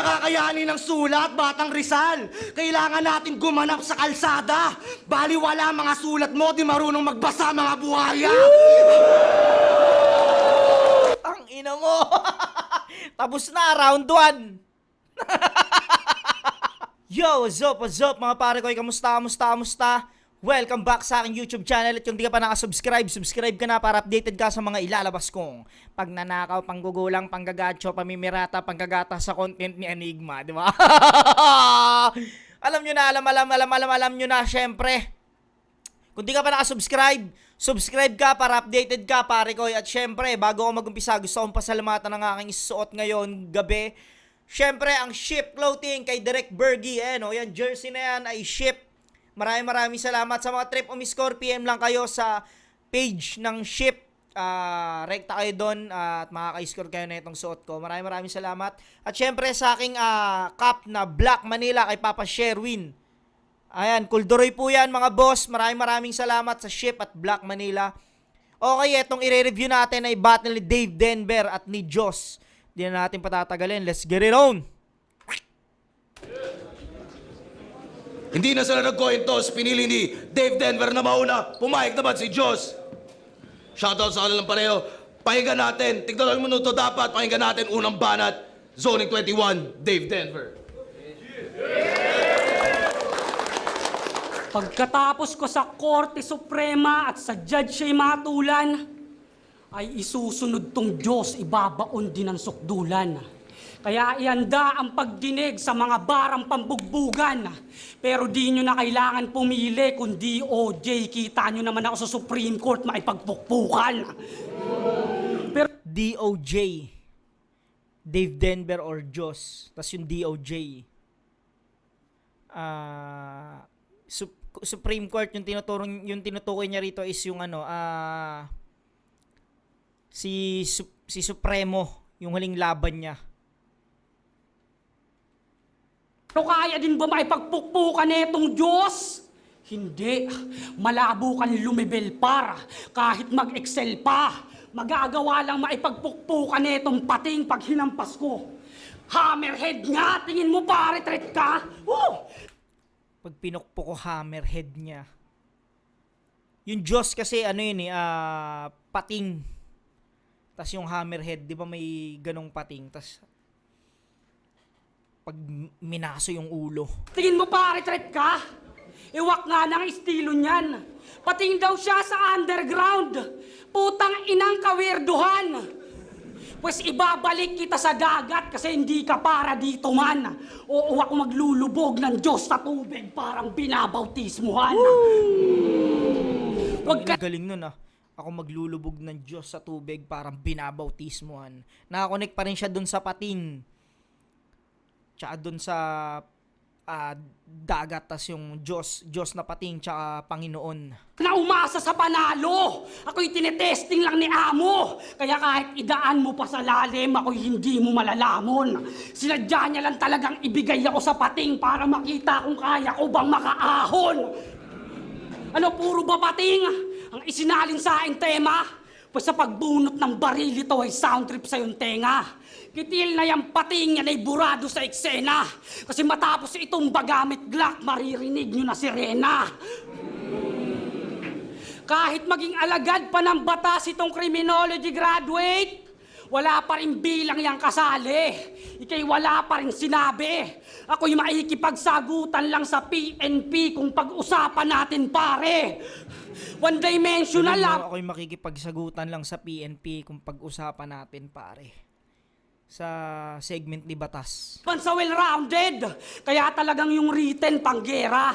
nakakayanin ng sulat, Batang Rizal. Kailangan natin gumanap sa kalsada. Baliwala mga sulat mo, di marunong magbasa mga buhaya. Ang ina mo! Tapos na, round 1! Yo, what's up mga pare ko? Kamusta? Welcome back sa aking YouTube channel. At kung di ka pa nakasubscribe, subscribe ka na para updated ka sa mga ilalabas kong pagnanakaw, panggugulang, panggagacho, pamimirata, panggagata sa content ni Enigma, di ba? Alam nyo na, syempre. Kung di ka pa nakasubscribe, subscribe ka para updated ka, pare ko. At syempre, bago ako mag-umpisa, gusto kong pasalamatan ng aking isuot ngayon, gabi. Syempre, ang Ship Clothing kay Direk Bergie. Yan, jersey na yan ay Ship. Maraming salamat sa mga trip o Miss Core. PM lang kayo sa page ng Ship. Rekta kayo doon at makaka-score kayo na itong suot ko. Maraming salamat. At syempre sa aking cup na Black Manila kay Papa Sherwin. Ayan, Kulduroy po yan mga boss. Maraming salamat sa Ship at Black Manila. Okay, itong i-review natin ay battle ni Dave Denver at ni Joss. Di na natin patatagalin. Let's get it on! Hindi na sila nag-coin toss, pinili ni Dave Denver na mauna. Pumayag naman si Joss. Shoutout sa kanilang pareho. Pakinggan natin, tignan lang minuto dapat, pakinggan natin unang banat. Zoning 21, Dave Denver. Pagkatapos ko sa Korte Suprema at sa Judge ay matulan, ay isusunod tong Diyos, ibabaon din ang sukdulan. Kaya ihanda ang pagdinig sa mga barang pambugbugan. Pero di nyo na kailangan pumili kung DOJ. Kita nyo naman ako sa Supreme Court maipagpukpukan. Pero DOJ, Dave Denver or Joss. Tas yung DOJ, Supreme Court, yung tinutukoy niya rito is yung si Supremo, yung huling laban niya. Pero kaya din ba maipagpukpukan netong Diyos? Hindi. Malabo kang lumibel para. Kahit mag-excel pa, magagawa lang maipagpukpukan netong pating pag hinampas ko. Hammerhead nga! Tingin mo pa, retreat ka? Woo! Pag pinukpo ko hammerhead niya. Yung Diyos kasi pating. Tas yung hammerhead, di ba may ganong pating? Tas pag minaso yung ulo. Tingin mo pa, retreat ka? Iwak nga ng estilo niyan. Pating daw siya sa underground. Putang inang kawirduhan. Pues ibabalik kita sa dagat kasi hindi ka para dito man. Oo, ako maglulubog ng Diyos sa tubig parang binabautismuhan. Wag ka... Galing nun Ako maglulubog ng Diyos sa tubig parang binabautismuhan. Nakakonect pa rin siya dun sa pating. Tsaka dun sa dagat, tas yung Diyos na pating, tsaka Panginoon. Na umasa sa panalo. Ako'y tinetesting lang ni Amo. Kaya kahit idaan mo pa sa lalim, ako'y hindi mo malalamon. Sinadya niya lang talagang ibigay ako sa pating para makita kung kaya ko bang makaahon. Ano, puro ba pating? Ang isinalin sa aking tema? Pues sa pagbunot ng baril ito ay sound trip sa yung tenga. Kitil na yung pating yan ay burado sa eksena. Kasi matapos itong bagamit Glock, maririnig nyo na sirena. Kahit maging alagad pa ng batas itong criminology graduate, wala pa rin bilang yang kasali. Ika'y wala pa rin sinabi. Ako'y maikipagsagutan lang sa PNP kung pag-usapan natin, pare. One-dimensional lang. Ako'y makikipagsagutan lang sa PNP kung pag-usapan natin, pare. Sa segment ni Batas. Sa well-rounded, kaya talagang yung written panggera.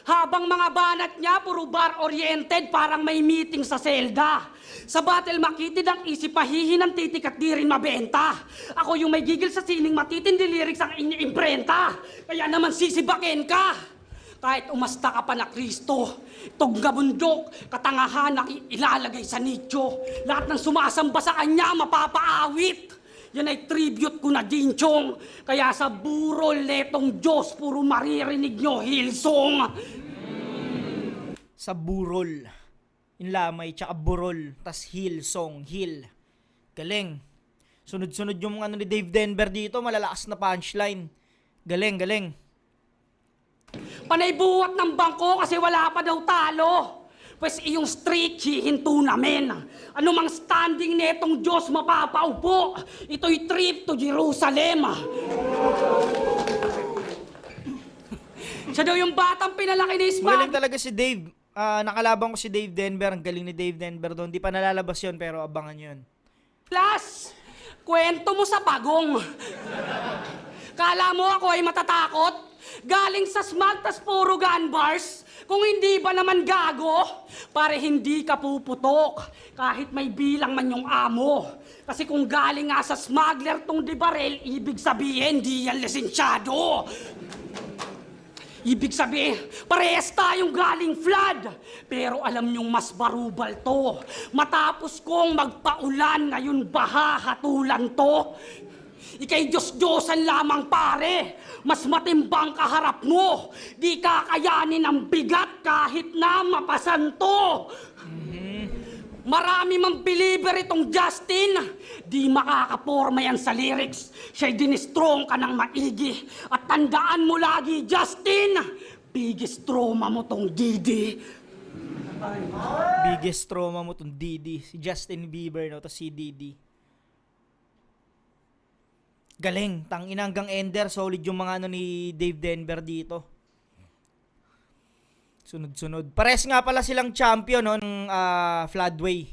Habang mga banat niya, puro bar-oriented, parang may meeting sa selda. Sa battle makitid ang isip mahihinang titik at di rin mabenta. Ako yung may gigil sa sining matitindi lyrics ang iniimprenta. Kaya naman sisibakin ka. Kahit umasta ka pa na Kristo, tugga bundok, katangahan na ilalagay sa nicho. Lahat ng sumasamba sa kanya mapapaawit. Yan ay tribute ko na Dinchong. Kaya sa burol netong Diyos, puro maririnig nyo, Hillsong. Sa burol. Yung lamay, tsaka burol. Tas Hillsong, Hill. Galing. Sunod-sunod yung ano ni Dave Denver dito, malalakas na punchline. Galing, galing. Panay buhat ng bangko kasi wala pa daw talo. Pues iyong street hihinto namin. Ano mang standing netong Diyos mapapaupo. Ito'y trip to Jerusalem. Siya daw yung batang pinalaki ni Magaling Smag. talaga si Dave. Nakalaban ko si Dave Denver. Ang galing ni Dave Denver doon. Di pa nalalabas yun, pero abangan yun. Plus, kwento mo sa bagong. Kala mo ako ay matatakot? Galing sa Smag, tas puro gun bars? Kung hindi ba naman gago, pare hindi ka puputok. Kahit may bilang man yung amo. Kasi kung galing nga sa smuggler tong di barel, ibig sabihin, di yan lisensyado. Ibig sabihin, parehas tayong galing flood. Pero alam niyong mas barubal to. Matapos kong magpaulan, ngayon baha hatulan to. Ika'y Diyos-Diyosan lamang pare. Mas matimbang kaharap mo. Di kakayanin ang bigat kahit na mapasan to. Marami mang believer itong Justin. Di makakaporma yan sa lyrics. Siya'y dinistrong ka ng maigi. At tandaan mo lagi, Justin, biggest trauma mo tong Didi. Biggest trauma mo tong Didi. Si Justin Bieber, no? To si Didi. Galing. Tangina hanggang ender. Solid yung mga ano ni Dave Denver dito. Sunod-sunod. Pares nga pala silang champion no, ng Floodway.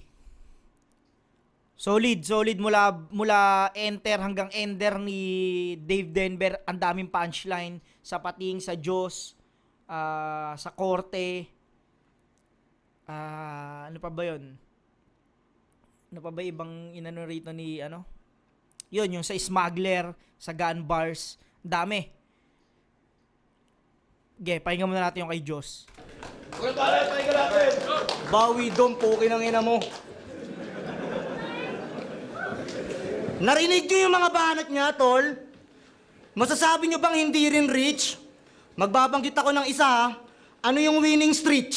Solid mula enter hanggang ender ni Dave Denver. Ang daming punchline sa pating, sa Diyos, sa korte. Ano pa ba yun? Ano pa ba ibang inano rito ni ano? Yun, yung sa smuggler, sa gun bars. Dami. Okay, pahinga muna natin yung kay Diyos. Bawi dom, puki ng ina mo. Narinig niyo yung mga banat niya, tol? Masasabi niyo bang hindi rin rich? Magbabanggit ako ng isa, ha? Ano yung winning streak?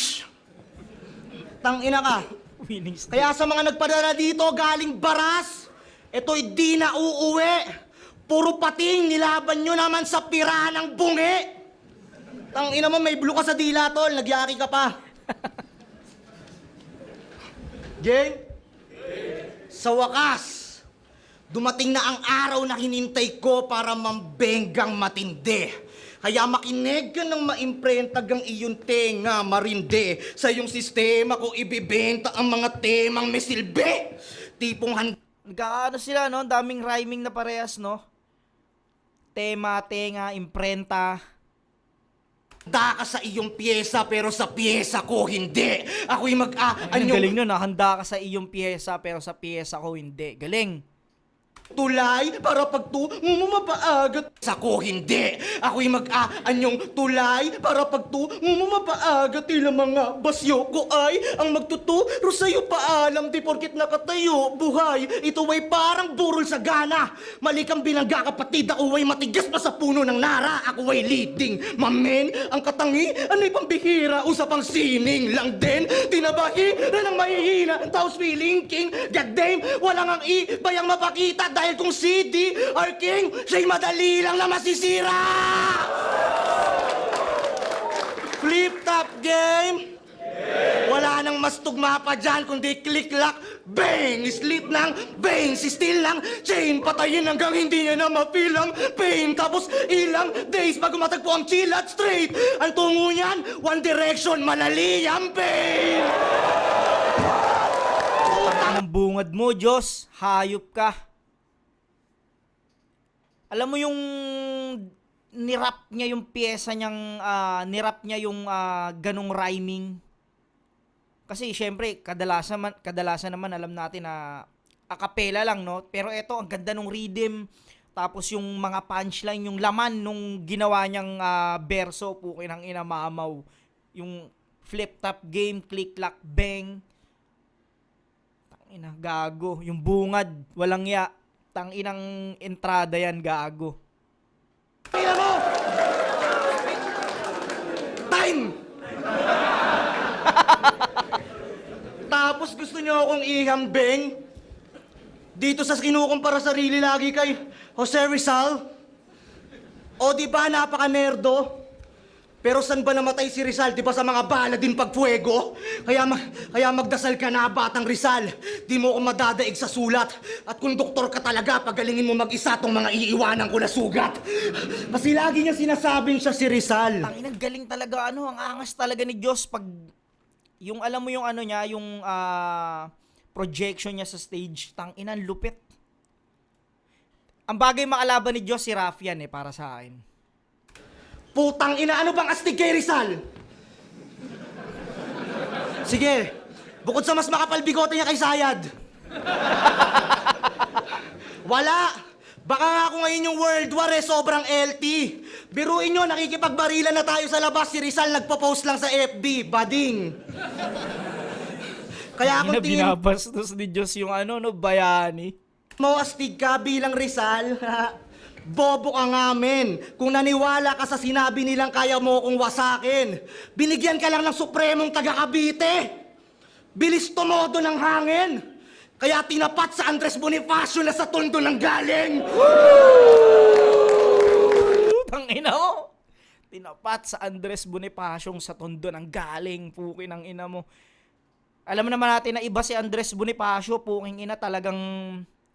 Tang-ina ka. Winning streak. Kaya sa mga nagpadala dito galing Baras, ito'y di na uuwi. Puro pating nilaban nyo naman sa pira ng bungi. Tang-ina mo, may blue ka sa dila, tol. Nagyaki ka pa. Game? Sa wakas, dumating na ang araw na hinintay ko para mambenggang matindi. Kaya makinig ka ng maimprentag ang iyong tenga marindi. Sa iyong sistema ko ibibenta ang mga temang may silbi. Tipong Nagkaano sila, no? Daming rhyming na parehas, no? Tema, tenga, imprenta. handa ka sa iyong pyesa pero sa pyesa ko hindi. Ako'y Ang galing nun, handa ka sa iyong pyesa pero sa pyesa ko hindi. Galing. tulay para pagtungo mo mapaagat. Sa ko hindi. Ako'y mag-aanyong tulay para pagtungo mo mapaagat. Tila mga basyo ko ay ang magtuturo sa'yo paalam. Di porkit nakatayo, buhay. Ito ay parang burol sa gana. Mali kang binangga kapatid. Ako ay matigas pa sa puno ng nara. Ako ay leading. Mamen, ang katangi, ano'y pambihira. Usapang sining lang din. Tinabahi na ng mahihina. Taos feeling king. God damn, walang ang ibayang mapakita. Dahil kung CD or king, siya'y madali lang na masisira! Flip top game! Wala nang mas tugma pa dyan, kundi click-lock, bang! Sleep ng bang! Si still lang, chain, patayin hanggang hindi niya na ma-feel ang pain. Tapos ilang days bago matagpo ang chill at straight. Ang tungo niyan, one direction, malali ang pain! Ang bungad mo, Diyos. Hayop ka. Alam mo yung nirap niya yung pyesa niyang, nirap niya yung ganong rhyming. Kasi syempre, kadalasan naman alam natin na a cappella lang, no? Pero eto, ang ganda nung rhythm. Tapos yung mga punchline, yung laman nung ginawa niyang berso, pukin ng ina mamaw. Yung flip-top game, click-lock, bang. Tangina, gago. Yung bungad, walang ya. Tanginang entrada yan, gago. Tingnan mo! Time! Tapos gusto niyo akong ihambing? Dito sa kinukumpara sarili lagi kay Jose Rizal. O di ba napaka-nerdo? Pero saan ba namatay si Rizal? Di ba sa mga bala din pagpuego? Kaya magdasal ka na, batang Rizal. Di mo ako madadaig sa sulat. At kung doktor ka talaga, pagalingin mo mag-isa tong mga iiwanan ko na sugat. Kasi lagi niya sinasabing siya si Rizal. Tanginang galing talaga, ang angas talaga ni Diyos pag, yung alam mo yung ano niya, yung projection niya sa stage, tanginan lupit. Ang bagay makalaban ni Diyos si Rafian para sa akin. Putang ina, ano bang astig kay Rizal? Sige, bukod sa mas makapal bigote niya kay Sayad. Wala. Baka nga ako ngayon yung World War sobrang LT. Biruin nyo, nakikipagbarilan na tayo sa labas. Si Rizal nagpo-post lang sa FB, bading. Kaya akong tingin Binabastos ni Diyos yung bayani. mo, astig ka bilang Rizal. Bobo ka nga, men. Kung naniwala ka sa sinabi nilang kaya mo kong wasakin, binigyan ka lang ng supremong taga-Cavite. Bilis tumodo ng hangin. Kaya tinapat sa Andres Bonifacio na sa tondo ng galing. Tangina mo. Tinapat sa Andres Bonifacio sa tondo ng galing. Pukin ng ina mo. Alam naman natin na iba si Andres Bonifacio, puking ina, talagang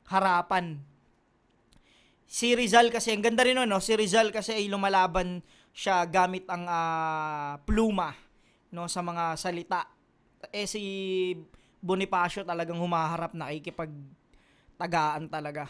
harapan. Si Rizal kasi, ang ganda rin si Rizal kasi ay lumalaban siya gamit ang pluma, sa mga salita. Si Bonifacio talagang humaharap na ikipagtagaan talaga.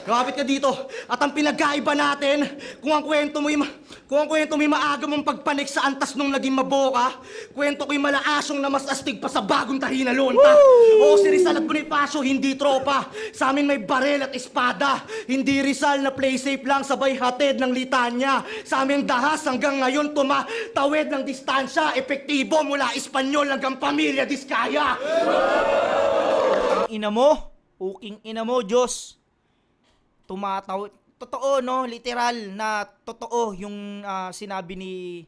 Kapit ka dito. At ang pinagkaiba natin, kung ang kwento mo'y maaga mong pagpanik sa antas nung naging maboka, kwento ko'y malaasyong na mas astig pa sa bagong tahi na lonta. Oo, si Rizal at Bonifacio, hindi tropa. Sa amin may barel at espada. Hindi Rizal na play safe lang sabay hatid ng litanya. Sa amin dahas hanggang ngayon tumatawid ng distansya. Epektibo mula Espanyol hanggang Pamilya Diskaya. Ina mo, puking ina mo, Diyos. Tumataw. Totoo, literal na totoo yung sinabi ni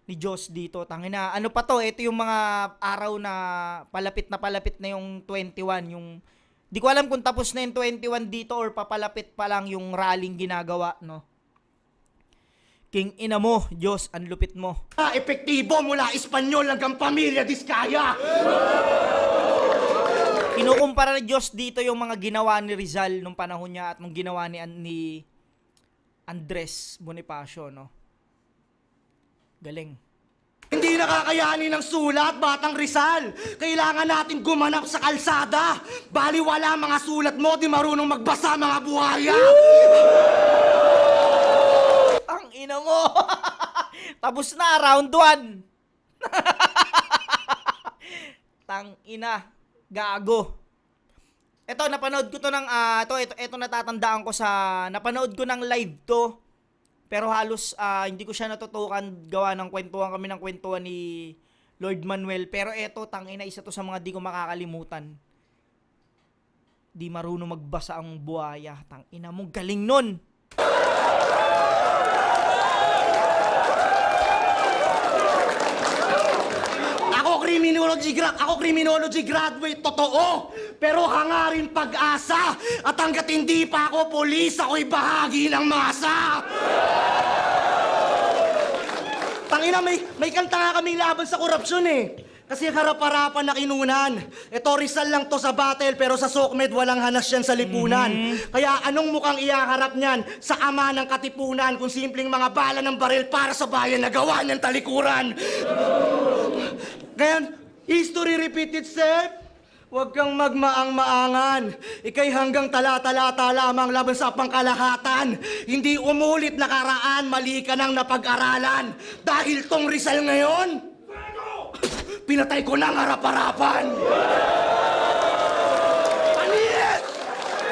Diyos dito. Tangina, ano pa to? Ito yung mga araw na palapit na yung 21. Yung, di ko alam kung tapos na yung 21 dito or papalapit pa lang yung rallying ginagawa, King ina mo, Diyos, ang lupit mo. Epektibo mula Espanyol hanggang Pamilya Diskaya. Kinukumpara ni Diyos dito yung mga ginawa ni Rizal nung panahon niya at nung ginawa ni Andres Bonifacio, Galing. Hindi nakakayanin ng sulat, batang Rizal. Kailangan natin gumanap sa kalsada. Baliwala mga sulat mo, di marunong magbasa mga buhaya. Ang ina mo. Tapos na, round 1. Tang ina. Gago. Ito, napanood ko to ng, ito natatandaan ko napanood ko ng live to. Pero halos, hindi ko siya natutukan gawa ng kwentuhan ni Lord Manuel. Pero ito, tangina, isa to sa mga di ko makakalimutan. Di marunong magbasa ang buhaya. Tangina mo, galing nun. Ako criminology graduate, totoo. Pero hangarin pag-asa. At hanggat hindi pa ako polis, ako'y bahagi ng masa. Tangina, may kanta nga kaming laban sa korupsyon Kasi harap-harapan na kinunan. Ito, Rizal lang to sa battle, pero sa SOCMED walang hanas yan sa lipunan. Kaya anong mukhang iyaharap niyan sa ama ng katipunan kung simpleng mga bala ng baril para sa bayan na gawa niyang talikuran? Ngayon, history repeat itself. Huwag kang magmaang-maangan. Ika'y hanggang tala-talata lamang laban sa pangkalahatan. Hindi umulit nakaraan, mali ka nang napag-aralan. Dahil tong Rizal ngayon, pinatay ko ng harap-harapan. Panis!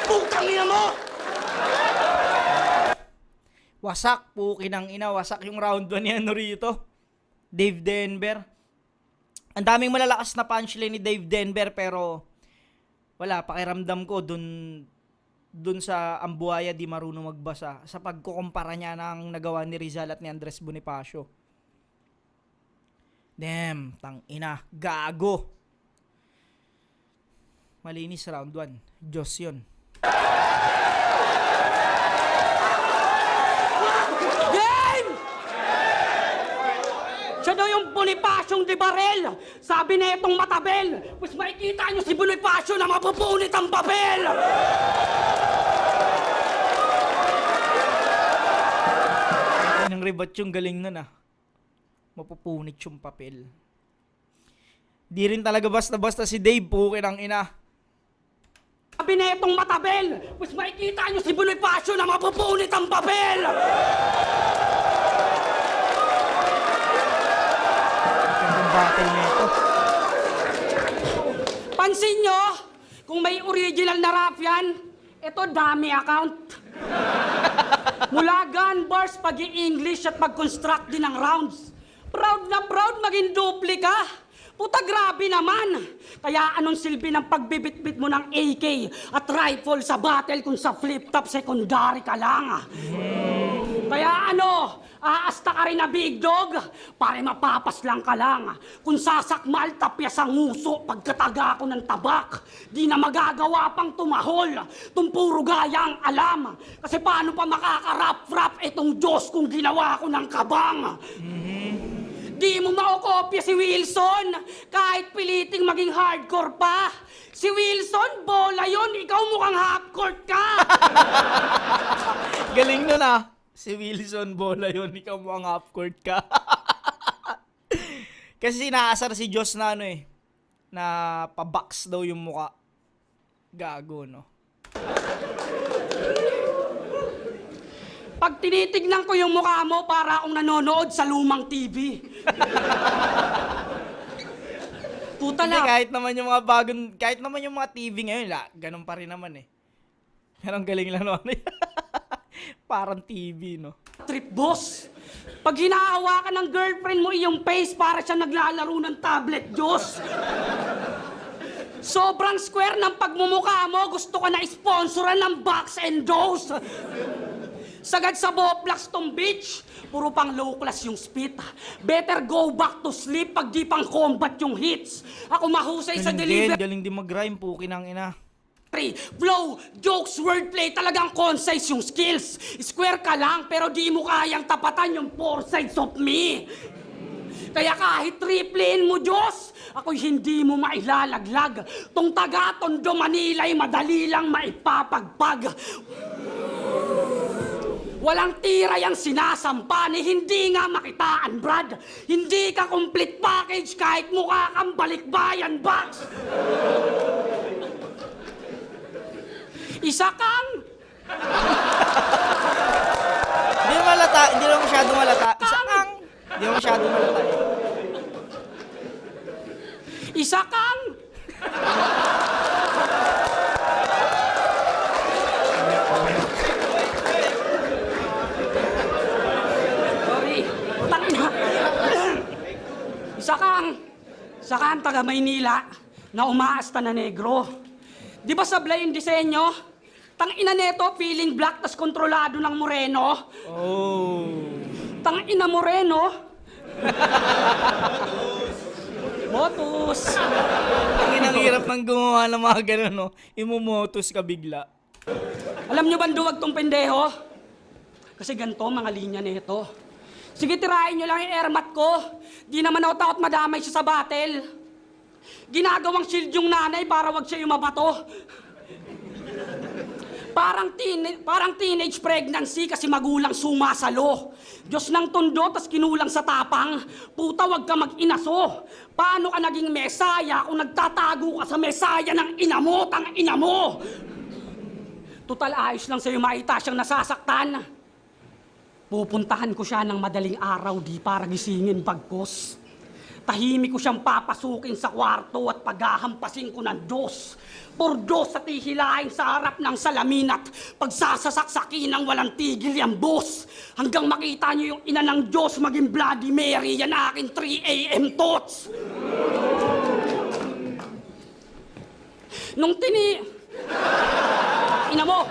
Putang ina mo! Wasak, pukin ng ina. Wasak yung round 1 ni rito. Dave Denver. Ang daming malalakas na punchline ni Dave Denver pero wala, pakiramdam ko dun sa Ambuaya di marunong magbasa sa pagkukumpara niya ng nagawa ni Rizal at ni Andres Bonifacio. Damn, tang ina, gago. Malinis round 1. Diyos yun. Game! Siya daw yung Bonifaciong de Barel. Sabi na itong matabel. Pues makikita nyo si Bonifacio na mapupunit ang papel. Nang rebat yung galing nun mapupunit yung papel. Di rin talaga basta-basta si Dave, pukin ang ina. Sabi na itong matabel. Pues makikita nyo si Bonifacio na mapupunit ang papel. Gandang battle na ito. Pansin nyo, kung may original na rap yan, ito dami account. Mula gun bars, pag-i-English at pag-construct din ng rounds. Proud na proud maging dupli ka. Puta, grabe naman. Kaya anong silbi ng pagbibitbit mo ng AK at rifle sa battle kung sa flip-top secondary ka lang? Kaya ano, aasta ka rin na big dog, pare mapapas lang ka lang. Kung sasakmal, tapyas ang nguso pagkataga ko ng tabak. Di na magagawa pang tumahol, tumpuro gaya ang alam. Kasi paano pa makakarap-rap itong Diyos kung ginawa ko ng kabang? Di mo maokopya si Wilson, kahit piliting maging hardcore pa. Si Wilson, bola yon, ikaw mukhang half-court ka. Galing nun Si Wilson, bola yun. Ikaw mo ang half-court ka. Kasi sinaasar si Diyos na na pa-box daw yung muka. Gago, no? Pag tinitignan ko yung mukha mo, para akong nanonood sa lumang TV. Puta Hindi, na. kahit naman yung mga TV ngayon, ganun pa rin naman Pero ang galing lang naman Parang TV, no? Trip boss. Pag hinahawakan ng girlfriend mo iyong face, para siya naglalaro ng tablet, Diyos. Sobrang square ng pagmumukha mo, gusto ka na sponsoran ng box and dose. Sagad sa Boplax beach, puro pang low class yung spit. Better go back to sleep pag di pang combat yung hits. Ako mahusay sa delivery. Galing din mag-rhyme, pukin ang ina. Flow, jokes, wordplay, talagang concise yung skills. Square ka lang, pero di mo kayang tapatan yung four sides of me. Kaya kahit triplein mo, Diyos, ako'y hindi mo mailalaglag. Tong taga-Tondo, Manila'y madali lang maipapagpag. Walang tira yung sinasampa ni hindi nga makitaan, Brad. Hindi ka complete package kahit mukha kang balikbayan box. Isa kang... Hindi naman masyado malata. Isa kang... Hindi naman masyado malata Isa kang... Sorry. Tangina. Isa kang taga Maynila na umaasta na negro. Di ba sablay yung disenyo? Tangina neto, feeling black tas kontrolado ng moreno. Oh. Tangina moreno. Motus. Ang hirap ng gumawa ng mga ganun, no? Imumotos ka bigla. Alam nyo ba duwag tong pendeho? Kasi ganito mga linya nito. Sige, tirahin nyo lang yung airmat ko. Di naman ako takot madamay siya sa battle. Ginagawang shield yung nanay para wag siya yumabato. Parang teenage pregnancy kasi magulang sumasalo. Diyos ng tondo tas kinulang sa tapang. Puta, wag ka mag-inaso. Paano ka naging mesaya kung nagtatago ka sa mesaya ng ina mo, tang ina mo? Tutal ayos lang sa'yo makita siyang nasasaktan. Pupuntahan ko siya ng madaling araw di para gisingin bagkos. Tahimik ko siyang papasukin sa kwarto at paghahampasin ko ng dos. Por dos at ihilahin sa harap ng salamin at pagsasasaksakin ng walang tigil yan, boss. Hanggang makita niyo yung ina ng Diyos maging Bloody Mary, yan aking 3 a.m. thoughts. Nung ina mo!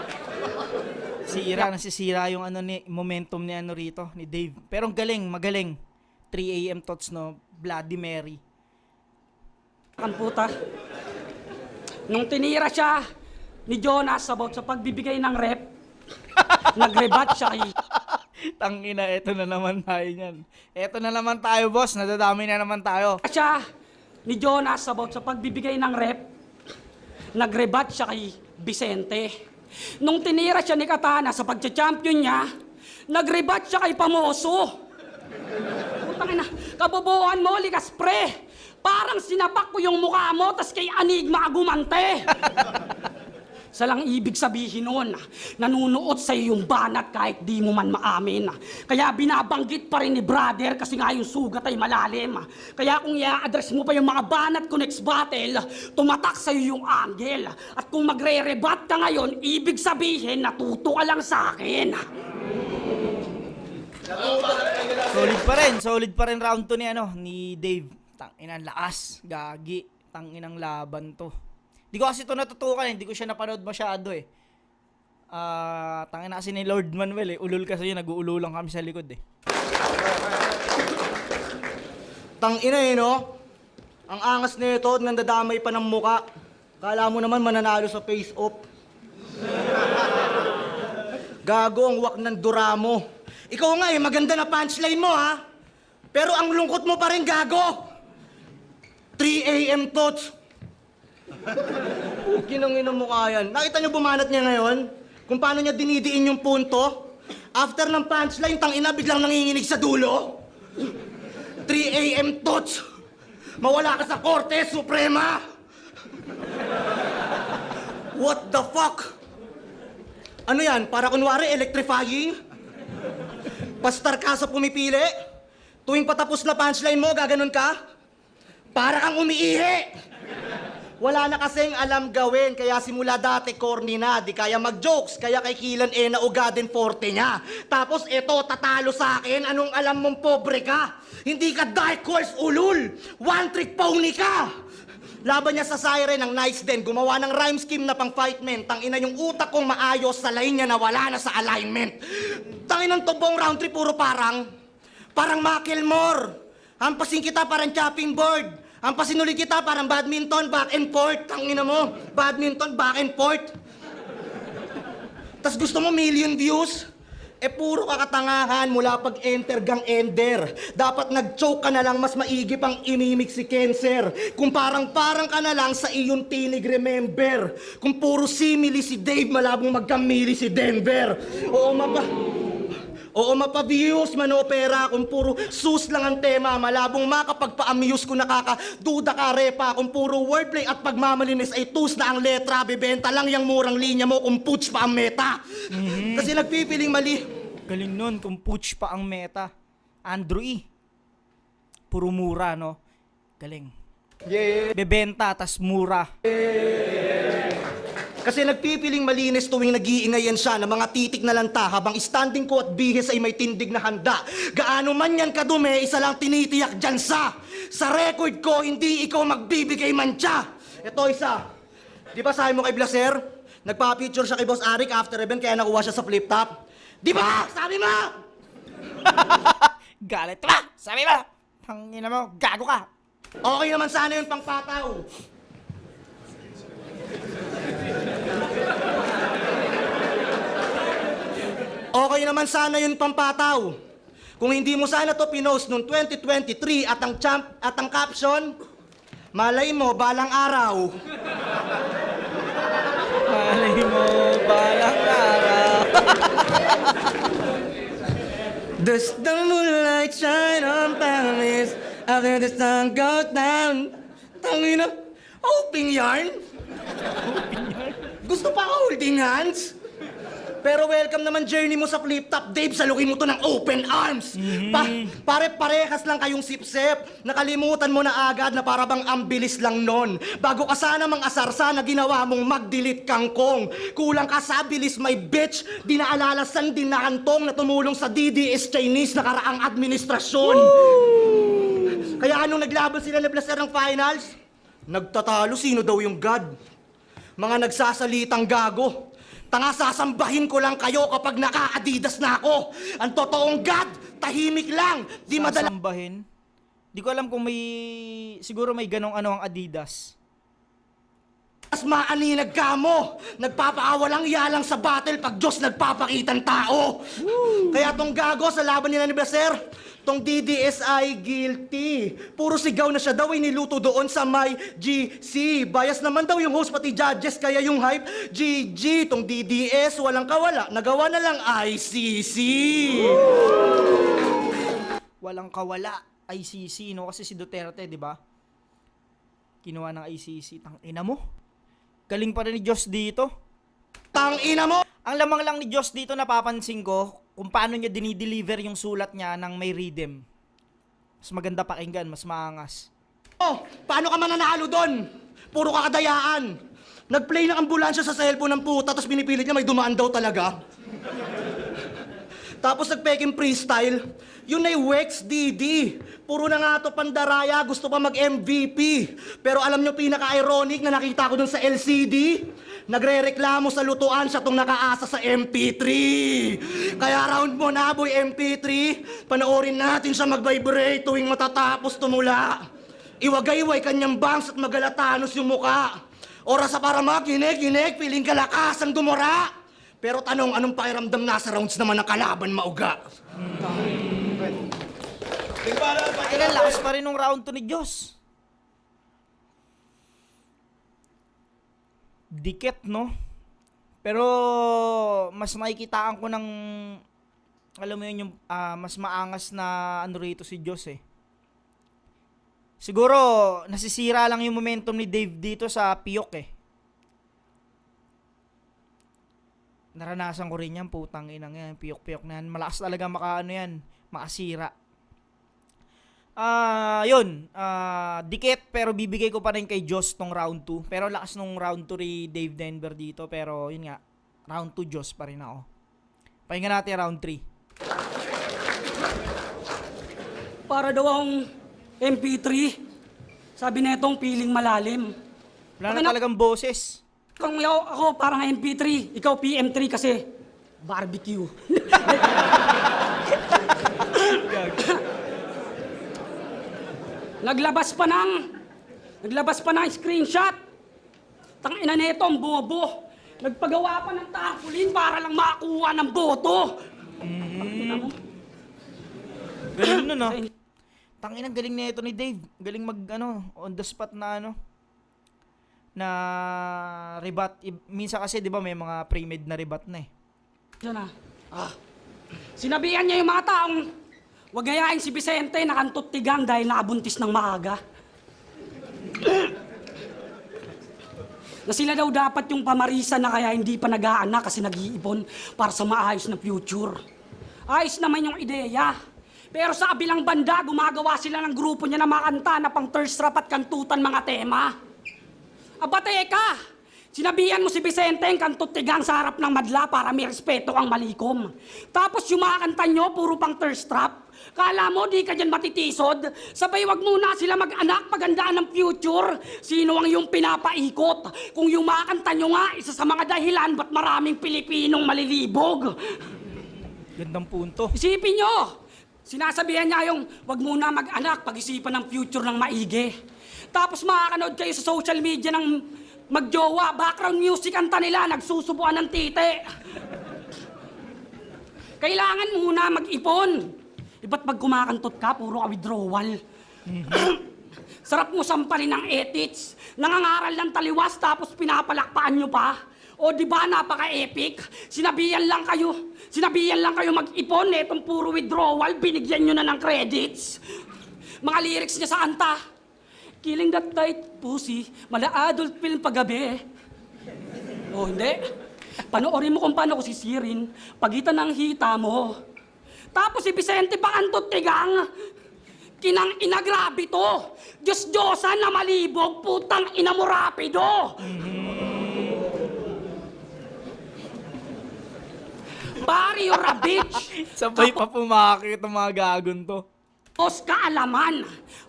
Nasisira yung momentum ni rito, ni Dave. Pero magaling. 3 a.m. thoughts, no? Bloody Mary. Kan puta. Nung tinira siya ni Jonas about sa pagbibigay ng rep, nagrebat siya kay Tangina, eto na naman tayo niyan. Eto na naman tayo, boss. Nadadami na naman tayo. siya ni Jonas about sa pagbibigay ng rep, nagrebat siya kay Vicente. Nung tinira siya ni Katana sa pagcha-champion niya, nagrebat siya kay Pamoso. Putang ina, kabobohan mo, likas pre. Parang sinapak ko yung mukha mo, tas kay Anigma agumante. Sa lang ibig sabihin nun, nanunuot sa'yo yung banat kahit di mo man maamin. Kaya binabanggit pa rin ni brother kasi nga yung sugat ay malalim. Kaya kung i-address mo pa yung mga banat ko next battle, tumatak sa'yo yung anghel. At kung magre-rebat ka ngayon, ibig sabihin natuto ka lang sa akin. Solid pa rin round 2 ni Dave. Tanginang lakas, gagi, tanginang laban to. Di ko kasi ito natutukan, hindi ko siya napanood masyado eh. Tangina kasi ni Lord Manuel ulul kasi yun, nag-uululang kami sa likod eh. Tangina no? Ang angas nito, nandadamay pa ng muka. Kala mo naman mananalo sa face-off. Gago ang wak ng dura mo. Ikaw nga maganda na punchline mo ha. Pero ang lungkot mo pa rin, gago. 3 a.m. thoughts. Ginang-ina mo yan. Nakita niyo bumanat niya ngayon? Kung paano niya dinidiin yung punto? After ng punchline, tangina biglang nanginginig sa dulo. 3 a.m. thoughts. Mawala ka sa Korte Suprema. What the fuck? Ano yan? Para kunwari electrifying? Pastar ka sa pumipili? Tuwing patapos na punchline mo, gaganon ka? Para kang umiihi! Wala na kasing alam gawin, kaya simula dati corny na, di kaya mag-jokes, kaya kay Kilan nauga din forte niya. Tapos eto, tatalo sa akin, anong alam mong pobre ka? Hindi ka dark horse ulul! One trick pony ka! Laban niya sa Siren ng nice din, gumawa ng rhyme scheme na pang fightman. Tangina yung utak kong maayos sa line niya na wala na sa alignment. Tangina ng tubong round trip, puro parang Macklemore. Hampasin kita parang chopping board. Hampasin ulit kita parang badminton, back and forth. Tangina mo, badminton, back and forth. Tas gusto mo million views? Puro kakatangahan mula pag-enter gang ender. Dapat nag-choke ka na lang, mas maigip ang imimik si Cancer. Kung parang ka na lang sa iyong tinig, remember. Kung puro simili si Dave, malabong magkamili si Denver. Oo, mapa-views, manopera. Kung puro sus lang ang tema, malabong makapagpa-amuse kung nakakaduda ka repa. Kung puro wordplay at pagmamalinis ay tus na ang letra, bibenta lang yung murang linya mo kung puts pa ang meta. Kasi nagpipiling mali. Galing nun, kung putsch pa ang meta. Andrew E. Puro mura, no? Galing. Yeah. Bebenta, tas mura. Kasi nagpipiling malinis tuwing nag-iingayan siya ng mga titik na lanta habang standing ko at bihis ay may tindig na handa. Gaano man yan kadumi, isa lang tinitiyak dyan sa record ko, hindi ikaw magbibigay mantsa. Ito isa. Di ba sabi mo kay Blaser? Nagpa-picture siya kay Boss Arik after event kaya nakuha siya sa flip top. Di ba? Sabi mo! Galit ka! Sabi ba? Tangina mo, gago ka! Okay naman sana yun pang pataw. Okay naman sana yun pampataw. Kung hindi mo sana to pinost noong 2023 at ang caption, malay mo balang araw. Malay mo, balang araw. Does the moonlight shine on Paris after the sun goes down? Tangina, open yarn? Gusto pa holding hands? Pero welcome naman journey mo sa flip top, Dave. Salukin mo to ng open arms. Pare-parehas lang kayong sip-sip. Nakalimutan mo na agad na para bang ang bilis lang nun. Bago ka sana mang-asar, sana ginawa mong mag-delete kangkong. Kulang ka sa bilis, my bitch. Di naalala san din na kantong na tumulong sa DDS Chinese na karaang administrasyon. Kaya anong naglaban sila na Blaser ng finals? Nagtatalo, sino daw yung God? Mga nagsasalitang gago. Tanga, sasambahin ko lang kayo kapag naka-Adidas na ako. Ang totoong God, tahimik lang. Di madala... Sasambahin? Di ko alam kung may... Siguro may ganong ang Adidas. Mas maaninag ka mo. Nagpapaawalang yalang sa battle pag Diyos nagpapakitang tao. Kaya tong gago sa laban nila ni Blaser, tong DDSI guilty. Puro sigaw na siya daw ay niluto doon sa may GC. Bias naman daw yung host pati judges kaya yung hype GG. Tong DDS walang kawala. Nagawa na lang ICC. Walang kawala, ICC, no? Kasi si Duterte, di ba? Kinuha ng ICC. Tangina mo. Galing pa rin ni Diyos dito. Tang ina mo! Ang lamang lang ni Diyos dito napapansin ko kung paano niya dinideliver yung sulat niya ng may rhythm. Mas maganda pakinggan, mas maangas. Oh, paano ka mananalo doon? Puro kakadayaan. Nag-play ng ambulansya sa cellphone ng puta tapos pinipilit niya may dumaan daw talaga. Tapos nag-peking freestyle. Yun ay Wex DD. Puro na nga to pandaraya, gusto pa mag-MVP. Pero alam nyo pinaka-ironic na nakita ko dun sa LCD? Nagre-reklamo sa lutuan siya tong nakaasa sa MP3. Kaya round mo na, boy MP3. Panoorin natin siya mag-vibrate tuwing matatapos tumula. Iwagayway kanyang bangs at magalatanos yung muka. Oras sa para makinig, piling kalakas ang dumura. Pero tanong, anong pakiramdam nasa rounds naman ng kalaban mauga? Kailan lakas pa rin nung round 2 ni Diyos. Dikit, no? Pero mas nakikitaan ko ng alam mo yun yung mas maangas na ano rito si Diyos eh. Siguro nasisira lang yung momentum ni Dave dito sa piyok eh. Naranasan ko rin yan, putang inang yan, piyok-piyok na yan. Malakas talaga makaano yan, makasira. Dikit pero bibigay ko pa rin kay Diyos tong round 2. Pero lakas nung round 2 ni Dave Denver dito. Pero yun nga, round 2 Diyos pa rin ako. Pakinggan natin round 3. Para daw ang MP3. Sabi na itong piling malalim. Wala na talagang boses. Kung ako parang MP3, ikaw PM3 kasi barbecue. Naglabas pa ng screenshot. Tangina nito ang bobo. Nagpagawa pa ng tarpaulin para lang makakuha ng boto. Galing nun ah. Tangina, galing na ito ni Dave. Galing mag on the spot na na rebat. Minsan kasi 'di ba may mga pre-made na rebat na eh. Diyan na. Sinabihan niya yung mga taong wag gayahin si Vicente na kantot tigang dahil nakabuntis ng maaga. Na sila daw dapat yung pamarisan na kaya hindi pa nag-aanak kasi nag-iipon para sa maayos na future. Ayos naman yung ideya. Pero sa kabilang banda, gumagawa sila ng grupo niya na makanta na pang thirst trap at kantutan mga tema. Aba teka, sinabihan mo si Vicente ang kantot tigang sa harap ng madla para may respeto ang malikom. Tapos yung mga kanta nyo, puro pang thirst trap. Kala mo di ka dyan matitisod? Sabay wag muna sila mag-anak, pagandaan ng future. Sino ang yung pinapaikot? Kung yung mga kanta nyo nga, isa sa mga dahilan ba't maraming Pilipinong malilibog. Gandang punto. Isipin nyo, sinasabihan niya yung wag muna mag-anak, pag-isipan ng future ng maigi. Tapos makakanood kayo sa social media ng magjowa, background music kanta nila, nagsusubuan ng tite. Kailangan muna mag-ipon. Iba't pag kumakantot ka, puro ka withdrawal. Sarap mo sampalin ng ethics, nangangaral ng taliwas tapos pinapalakpaan nyo pa. O di ba napaka-epic? Sinabihan lang kayo mag-ipon, etong puro withdrawal, binigyan nyo na ng credits. Mga lyrics niya sa kanta, killing that tight pussy, mala adult film paggabi. O hindi, panoorin mo kung paano ko sisirin, pagitan ng hita mo. Tapos si Vicente pa kantot tigang, kinang ina grabe to. Diyos-Diyosan na malibog, putang ina mo rapido. Pare, you're a bitch. Sabay pa pumakit ang mga gagon to. Diyos kaalaman.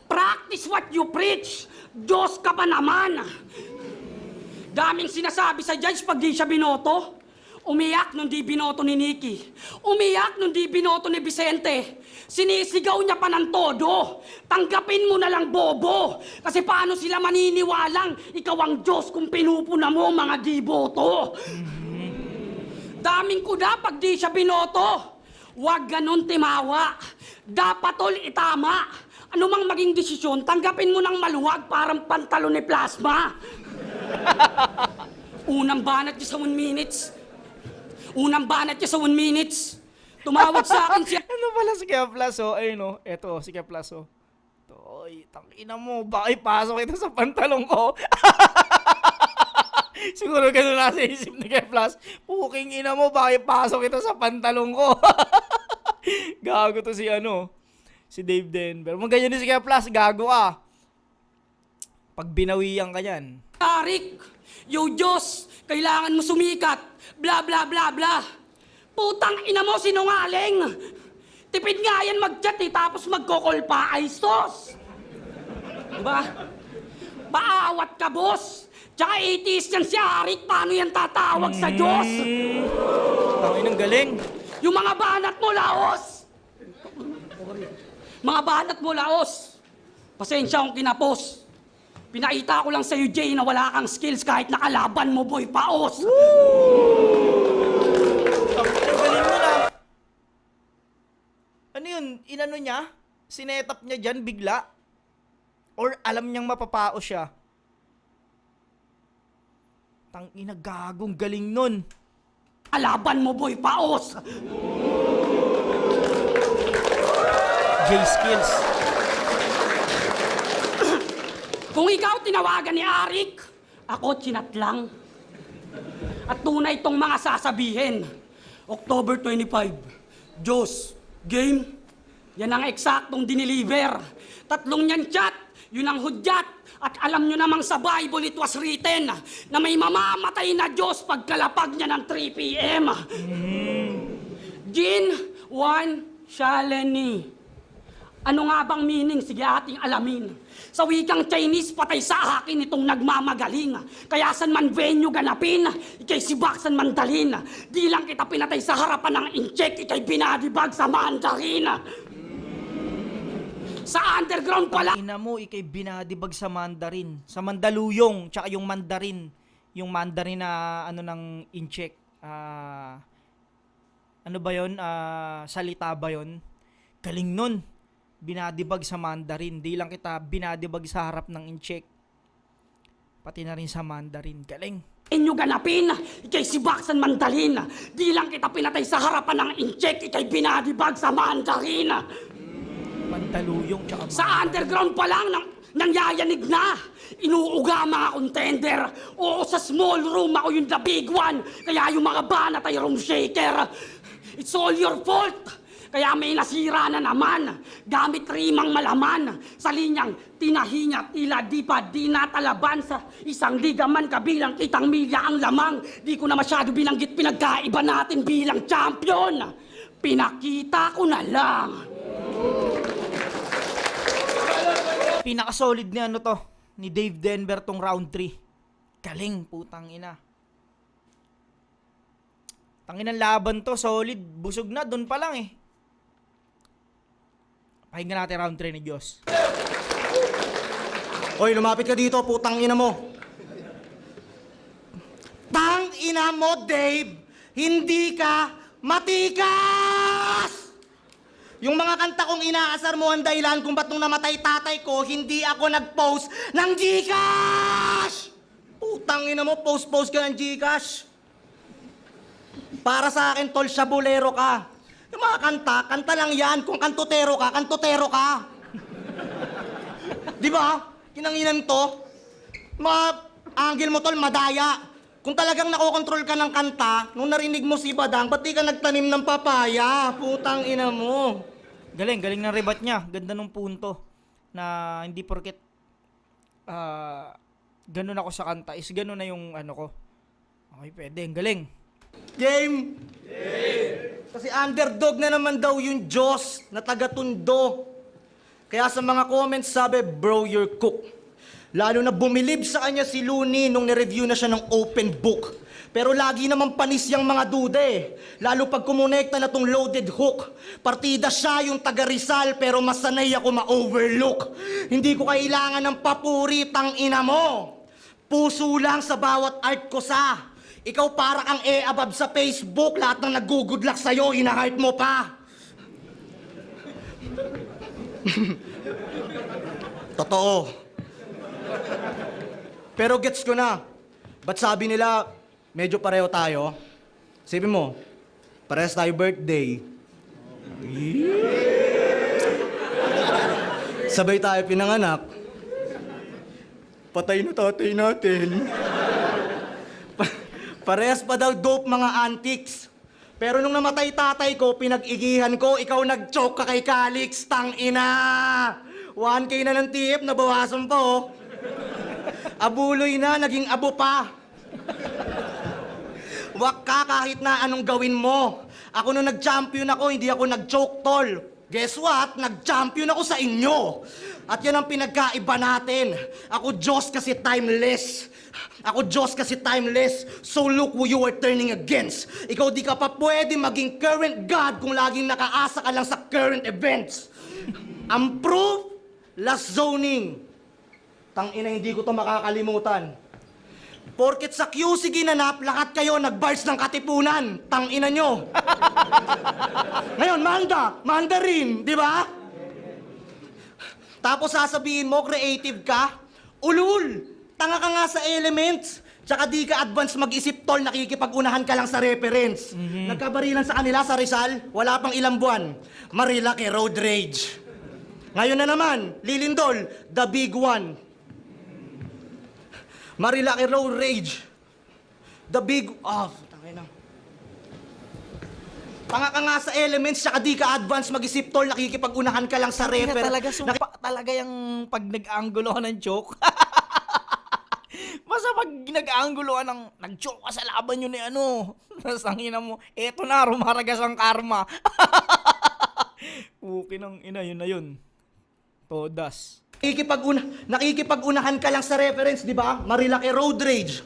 Practice what you preach. Diyos ka pa naman. Daming sinasabi sa judge pag di siya binoto. Umiyak nung di binoto ni Nikki. Umiyak nung di binoto ni Vicente. Sinisigaw niya pa ng todo. Tanggapin mo na lang, bobo. Kasi paano sila maniniwalang ikaw ang Diyos kung pinupuna mo mga di boto? Daming kuda pag di siya binoto. Huwag ganun timawa. Dapat tol itama. Ano mang maging desisyon, tanggapin mo ng maluwag parang pantalon ni Plasma. Unang banat niya sa 1 minutes. Unang banat niya sa 1 minutes. Tumawag sa akin siya. Ano pala si Keplas, oh? Ayun, oh. Eto, si Keplas, oh. Toy, tangina mo, baka ipasok ito sa pantalong ko. Siguro ganun nasa isip ni Keplas. Puking ina mo, baka ipasok ito sa pantalong ko. Gago to si si Dave Denver. Magayon din si Keplas, gago ka. Pag binawian ka yan. Arik, yo Diyos, kailangan mo sumikat. Bla bla bla bla. Putang ina mo, sinungaling. Tipid nga yan mag-chat tapos magkokol pa, ay sos. Diba? Paawat ka, boss. Tsaka 80s yan si Arik, paano yan tatawag sa Diyos? Tangin ng galing. Yung mga banat mo, Laos! Mga banat mo, Laos! Pasensya akong kinapos. Pinakita ko lang sa'yo, Jay, na wala kang skills kahit nakalaban mo, boy, paos! Tangin ng galing mo na. Ano yun? Inano niya? Sinetap niya dyan bigla? Or alam niyang mapapao siya? Tangina, gagong galing nun. Alaban mo, boy, paos! J-skills. Kung ikaw tinawagan ni Arik, ako chinat lang. At tunay itong mga sasabihin. October 25, Diyos, game, yan ang eksaktong diniliver. 3 yan chat, yun ang hudyat. At alam nyo namang sa Bible it was written na may mamamatay na Diyos pagkalapag niya ng 3 p.m. Jin 1 Shaleni. Ano nga bang meaning? Sige ating alamin. Sa wikang Chinese, patay sa akin itong nagmamagaling. Kaya san man venue ganapin, ikay si Baksan Mandalin. Di lang kita pinatay sa harapan ng incheck, ikay binadibag sa Mandarin. Sa underground pala. Ina mo, ikay binadibag sa Mandarin. Sa Mandaluyong, tsaka yung Mandarin. Yung Mandarin na ng incheck. Ano ba yun? Salita ba yun? Galing nun. Binadibag sa Mandarin. Di lang kita binadibag sa harap ng incheck. Pati na rin sa Mandarin. Galing. Inyo ganapin, ikay si Baksan Mandalin. Di lang kita pinatay sa harapan ng incheck, ikay binadibag sa Mandarin. Mandaluyong tsaka Sa underground pa lang, nangyayanig na. Inuuga mga contender. Oo, sa small room ako yung the big one. Kaya yung mga banat ay room shaker. It's all your fault. Kaya may nasira na naman. Gamit rimang malaman. Sa linyang tinahinya, tila di pa di natalaban. Sa isang liga man kabilang kitang milya ang lamang. Di ko na masyado binanggit pinagkaiba natin bilang champion. Pinakita ko na lang. Pinaka-solid ni ni Dave Denver tong round 3. Galing, putang ina. Tanginang laban to, solid. Busog na, dun pa lang eh. Pakinggan natin round 3 ni Diyos. Oy, lumapit ka dito, putang ina mo. Tang ina mo, Dave! Hindi ka matikas! Yung mga kanta kong inaasar mo ang dahilan kung ba't nung namatay tatay ko, hindi ako nag-post ng Gcash! Putang ina mo, post-post ka ng Gcash. Para sa akin, tol, syabulero ka. Yung mga kanta lang yan. Kung kantutero ka, kantutero ka. Di ba? Kinanginan to. Mga angle mo, tol, madaya. Kung talagang nakokontrol ka ng kanta, nung narinig mo si Badang, ba't di ka nagtanim ng papaya? Putang ina mo. Galing ng rebat niya. Ganda nung punto. Na hindi porket ganun ako sa kanta is ganun na yung ko. Okay, pwede. Galing. Game! Kasi underdog na naman daw yung Diyos na taga-tundo. Kaya sa mga comments sabi, bro, you're cook. Lalo na bumilib sa kanya si Looney nung nireview na siya ng open book. Pero lagi naman panis yung mga dude. Lalo pag kumonekta na tong loaded hook. Partida siya yung taga Rizal pero mas sanay ako ma-overlook. Hindi ko kailangan ng papuri, tang ina mo. Puso lang sa bawat art ko sa. Ikaw para kang above sa Facebook. Lahat ng nag-good luck sa'yo, ina-heart mo pa. Totoo. Pero gets ko na. Ba't sabi nila, medyo pareho tayo? Sabi mo, parehas tayo birthday. Sabay tayo pinanganak. Patay na tatay natin. Parehas pa daw dope mga antics. Pero nung namatay tatay ko, pinag-igihan ko, ikaw nag-choke ka kay Calix, tang ina! 1K na ng tip, nabawasan pa oh. Abuloy na, naging abo pa. Wak ka kahit na anong gawin mo. Ako nung nag-champion ako, hindi ako nag-choke tol. Guess what? Nag-champion ako sa inyo. At yan ang pinagkaiba natin. Ako Diyos kasi timeless. Ako Diyos kasi timeless. So look who you are turning against. Ikaw di ka pa pwede maging current God kung laging nakaasa ka lang sa current events. Ang proof, last zoning. Tangina, hindi ko to makakalimutan. Porket sa QC ginanap, lahat kayo nag-bars ng katipunan. Tangina nyo. Ngayon, Mandarin, di ba? Tapos sasabihin mo, creative ka? Ulul! Tanga ka nga sa elements. Tsaka di ka advance mag-isip tol, nakikipag-unahan ka lang sa reference. Nagkabarilan sa kanila sa Rizal, wala pang ilang buwan. Marilaki, road rage. Ngayon na naman, Lilindol, the big one. Marilaki road rage. The big... tangina. Tanga ka nga sa elements, tsaka di ka advance mag-isip tol, nakikipag-unahan ka lang sa Hindi na reference. talaga, sumpa talaga yung pag nag-angulo ka ng joke. Basta pag nag-angulo ka ng nag-joke ka sa laban yun ni ano. Tapos ang ina mo, eto na, rumaragas ang karma. Uki ng ina, yun na yun. Todas. Nakikipag-unahan ka lang sa reference, di ba? Marilaki road rage.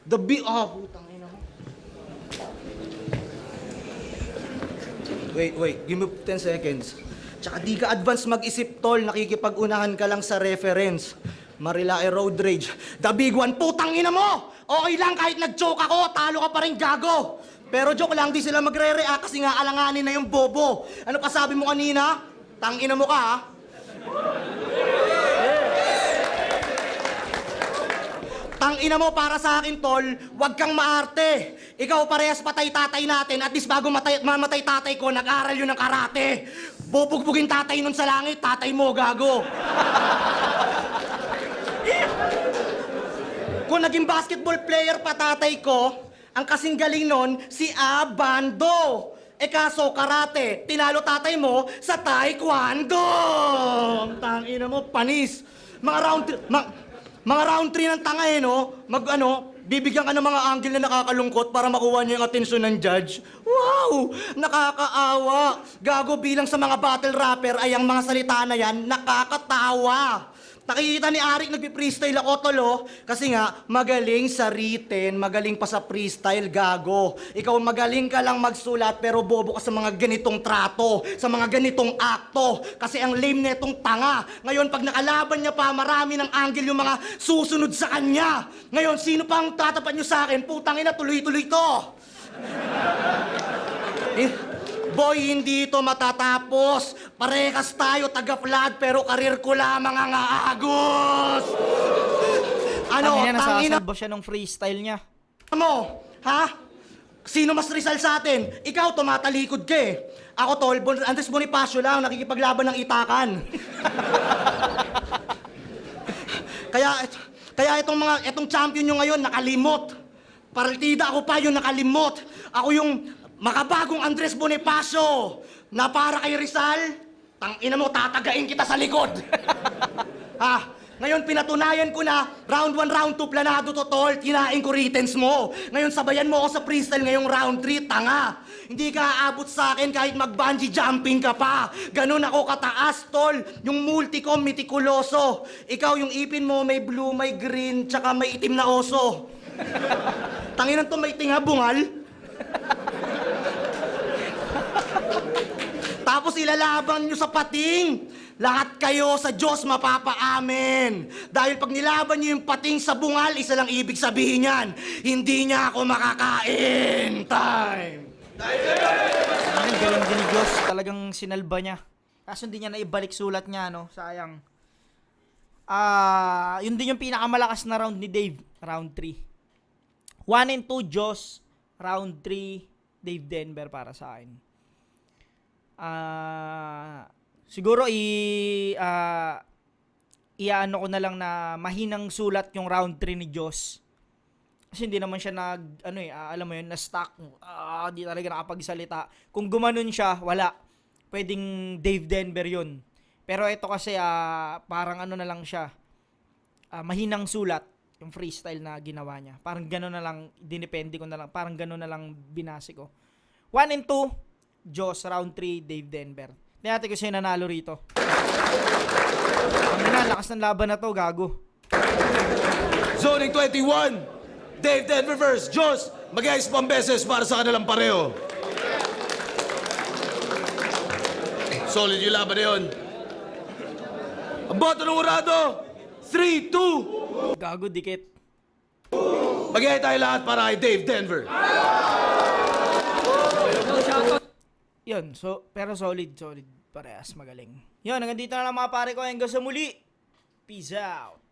The big... putang ina mo. Wait. Give me 10 seconds. Tsaka di ka advance mag-isip, tol. Nakikipag-unahan ka lang sa reference. Marilaki road rage. The big one, putang ina mo! Okay lang, kahit nag-choke ako, talo ka pa rin, gago. Pero joke lang, di sila magre-react kasi nga alanganin na yung bobo. Ano pa sabi mo kanina? Tangina mo ka, ha? Tangina mo para sa akin, tol, wag kang maarte. Ikaw parehas patay tatay natin, at least bago mamatay tatay ko, nag-aral yun ng karate. Bubugbugin tatay nun sa langit, tatay mo, gago. Kung naging basketball player pa tatay ko, ang kasing galing nun, si Abando. Kaso karate, tinalo tatay mo sa taekwondo. Tangina mo, panis. Mga round 3 ng tanga no? Bibigyan ka ng mga angle na nakakalungkot para makuha niya yung atensyon ng judge. Wow! Nakakaawa. Gago bilang sa mga battle rapper ay ang mga salita na yan, nakakatawa. Nakikita ni Arik nagpi-freestyle ako, tolo. Kasi nga, magaling sa written, magaling pa sa freestyle, gago. Ikaw magaling ka lang magsulat, pero bobo ka sa mga ganitong trato, sa mga ganitong akto. Kasi ang lame netong tanga. Ngayon, pag nakalaban niya pa, marami ng angle yung mga susunod sa kanya. Ngayon, sino pang tatapat niyo sa akin? Putang ina, tuloy-tuloy to. Boy, hindi ito matatapos. Parehas tayo taga-flood, pero karir ko lamang ang aagos. Tangina, Tangina nasasalba siya ng freestyle niya. mo? Ha? Sino mas Rizal sa atin? Ikaw, tumatalikod ka eh. Ako, tol, Andres Bonifacio lang, nakikipaglaban ng itakan. Kaya itong champion nyo ngayon, nakalimot. Partida ako pa yung nakalimot. Ako yung makabagong Andres Bonifacio na para kay Rizal, tangina mo, tatagain kita sa likod. Ngayon pinatunayan ko na round 1, round 2, planado to, tol. Kinain ko writtens mo. Ngayon sabayan mo ako sa freestyle ngayong round 3, tanga. Hindi ka aabot sa akin kahit mag-bungee jumping ka pa. Ganun ako kataas, tol. Yung multi ko, mitikuloso. Ikaw yung ipin mo may blue, may green, tsaka may itim na oso. Tanginan to may tinga bungal. Tapos ilalaban nyo sa pating. Lahat kayo sa Diyos mapapaamin. Dahil pag nilaban nyo yung pating sa bungal, isa lang ibig sabihin yan. Hindi niya ako makakain. Time! Ang galing din ni Diyos, talagang sinalba niya. Kaso hindi niya naibalik sulat niya, no? Sayang. Yun din yung pinakamalakas na round ni Dave, round 3. 1 and 2 Diyos, round 3 Dave Denver para sa akin. Siguro iaano ko na lang na mahinang sulat yung round 3 ni Diyos. Kasi hindi naman siya alam mo yun, na-stuck. Di talaga nakapagsalita. Kung gumanon siya, wala. Pwedeng Dave Denver yun. Pero ito kasi, parang ano na lang siya. Mahinang sulat, yung freestyle na ginawa niya. Parang gano'n na lang, dinepende ko na lang. Parang gano'n na lang binasi ko. 1 and 2, Joss, round 3, Dave Denver. Tingnan natin kung sino nanalo rito. Ang lakas ng laban na to, gago. Zoning 21, Dave Denver vs. Joss. Mag-ice pambeses para sa kanilang pareho. Solid yung laban na yun. Ang boto ng urado, 3-2. Gago, dikit. Mag-iay tayo lahat para kay Dave Denver. Yun, pero solid. Parehas, magaling. Yun, hanggang dito na lang mga pare ko. Hanggang sa muli. Peace out.